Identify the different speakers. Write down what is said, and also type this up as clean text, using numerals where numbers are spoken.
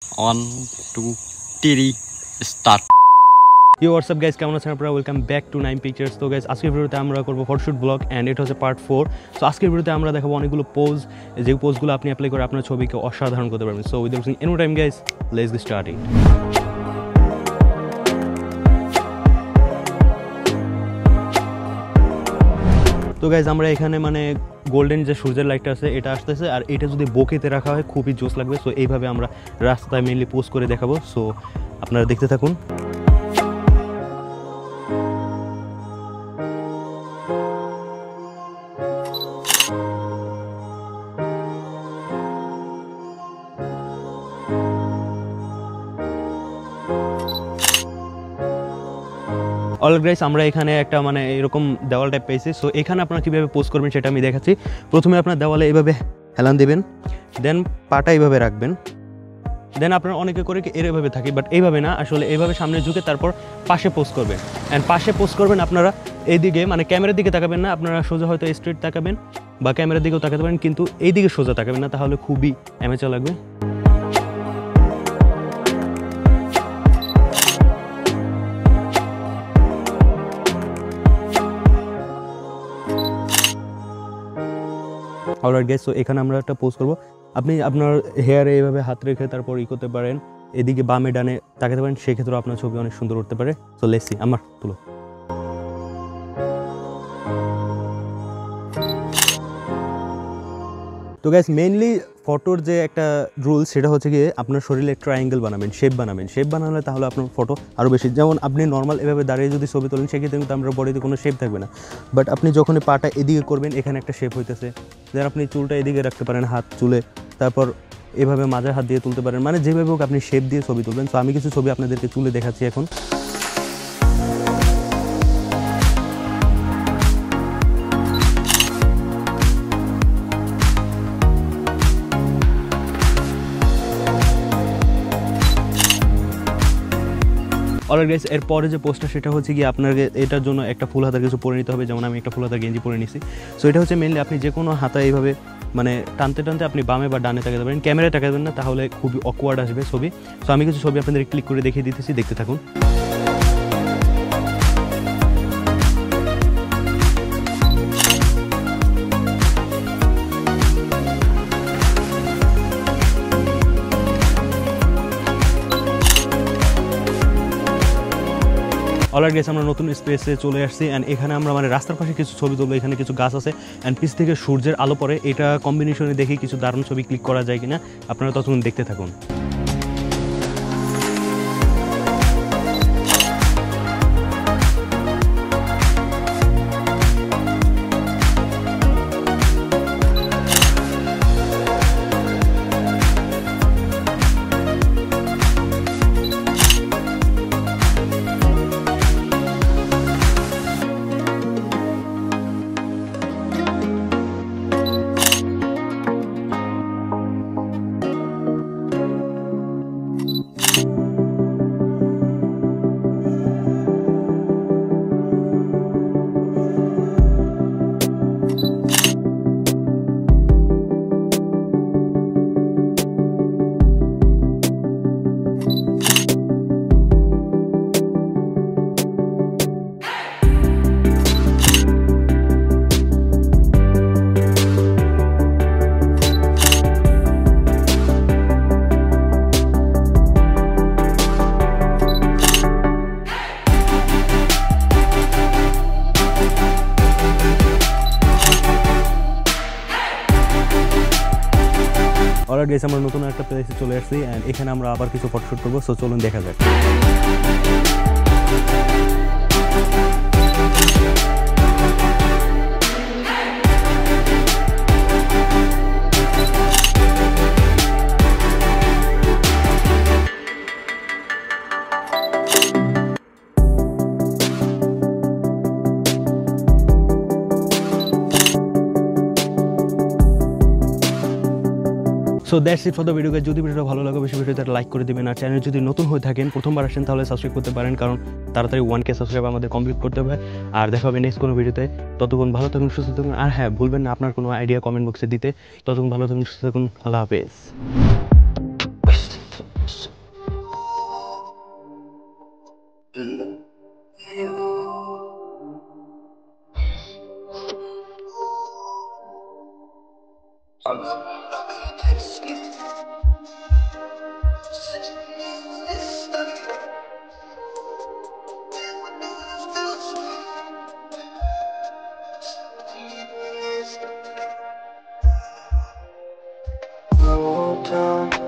Speaker 1: 1 2 3 start. Yo, what's up guys, কেমন আছেন আপনারা? Welcome back to 9 pictures. তো গাইস, আজকের ভিডিওতে আমরা করব ফটোশুট ব্লগ এন্ড এটা হচ্ছে পার্ট 4। সো আজকের ভিডিওতে আমরা দেখাবো অনেকগুলো পোজ, যে পোজগুলো আপনি অ্যাপ্লাই করে আপনার ছবিকে অসাধারণ করতে পারবেন। So without wasting any time guys, let's get started. তো গাইজ, আমরা এখানে মানে গোল্ডেন যে সূর্যের লাইটটা আছে এটা আসতেছে, আর এটা যদি বোকেতে রাখা হয় খুবই জোস লাগবে। সো এইভাবে আমরা রাস্তায় মেইনলি পোস্ট করে দেখাবো। সো আপনারা দেখতে থাকুন। অলরাইট গাইস, আমরা এখানে একটা মানে এরকম দেওয়াল টাইপ পেয়েছি। সো এখানে আপনারা কীভাবে পোস্ট করবেন সেটা আমি দেখাচ্ছি। প্রথমে আপনার দেওয়ালে এইভাবে হেলান দেবেন, দেন পাটা এইভাবে রাখবেন, দেন আপনারা অনেকে করে এভাবে থাকি, বাট এইভাবে না, আসলে এইভাবে সামনে ঝুঁকে তারপর পাশে পোস্ট করবেন। অ্যান্ড পাশে পোস্ট করবেন আপনারা এইদিকে, মানে ক্যামেরার দিকে তাকাবেন না, আপনারা সোজা হয়তো স্ট্রেট তাকাবেন বা ক্যামেরার দিকেও তাকাতে পারেন, কিন্তু এইদিকে সোজা তাকাবেন না, তাহলে খুবই অ্যামেচার লাগবে। অলরাইট গাইস, সো এখানে আমরা একটা পোস্ট করবো। আপনি আপনার হেয়ারে এইভাবে হাত রেখে তারপর করতে পারেন, এদিকে বামে ডানে তাকাতে পারেন, সেক্ষেত্রে আপনার ছবি অনেক সুন্দর উঠতে পারে। সো লেটস সি, আমার তুলো। তো গাইস, মেইনলি ফটোর যে একটা রুল সেটা হচ্ছে গিয়ে আপনার শরীরে ট্রায়াঙ্গেল বানাবেন, শেপ বানালে তাহলে আপনার ফটো আরও বেশি। যেমন আপনি নর্মাল এভাবে দাঁড়িয়ে যদি ছবি তোলেন সেক্ষেত্রে কিন্তু আপনার বডিতে কোনো শেপ থাকবে না, বাট আপনি যখন পাটা এদিকে করবেন এখানে একটা শেপ হইতেছে, যেন আপনি চুলটা এদিকে রাখতে পারেন হাত চুলে, তারপর এভাবে মাঝে হাত দিয়ে তুলতে পারেন, মানে যেভাবে হোক আপনি শেপ দিয়ে ছবি তুলবেন। তো আমি কিছু ছবি আপনাদেরকে তুলে দেখাচ্ছি এখন। অলরাইট গাইস, এরপরে যে পোস্টটা সেটা হচ্ছে কি আপনাকে এটার জন্য একটা ফুল হাতার কিছু পরে নিতে হবে। যেমন আমি একটা ফুল হাতার গেঞ্জি পরে নিছি। সো এটা হচ্ছে মেনলি আপনি যে কোনো হাতা এইভাবে মানে টানতে টানতে আপনি বামে বা ডানে তাকাতে পারেন, ক্যামেরায় তাকাবেন না, তাহলে খুবই অকওয়ার্ড আসবে ছবি। সো আমি কিছু ছবি আপনাদের ক্লিক করে দেখিয়ে দিতেছি, দেখতে থাকুন। অলরাইট গাইস, আমরা নতুন স্পেসে চলে আসছি অ্যান্ড এখানে আমরা মানে রাস্তার পাশে কিছু ছবি তুলবো। এখানে কিছু গাছ আছে অ্যান্ড পিছ থেকে সূর্যের আলো পড়ে, এটা কম্বিনেশনে দেখি কিছু দারুণ ছবি ক্লিক করা যায় কিনা, আপনারা ততক্ষণ দেখতে থাকুন। অলরাইট গাইস, আমরা নতুন একটা প্লেসে চলে আসছি অ্যান্ড এখানে আমরা আবার কিছু ফটোশুট করবো। সো চলুন দেখা যাক। So that's it for the video guys. যদি ভিডিওটা ভালো লাগে বেশি ভিডিওতে লাইক করে দেবেন, আর চ্যানেল যদি নতুন হয়ে থাকেন, প্রথমবার আসেন, তাহলে সাবস্ক্রাইব করতে পারেন, কারণ তাড়াতাড়ি 1K সাবস্ক্রাইব আমাদের কমপ্লিট করতে হবে। আর দেখা হবে নেক্সট কোনো ভিডিওতে। ততক্ষণ ভালো থাকুন, সুস্থ থাকুন, আর হ্যাঁ ভুলবেন না আপনার কোনো আইডিয়া কমেন্ট বক্সে দিতে। ততক্ষণ ভালো থাকুন, সুস্থ থাকুন, আল্লাহ হাফেজ।
Speaker 2: Down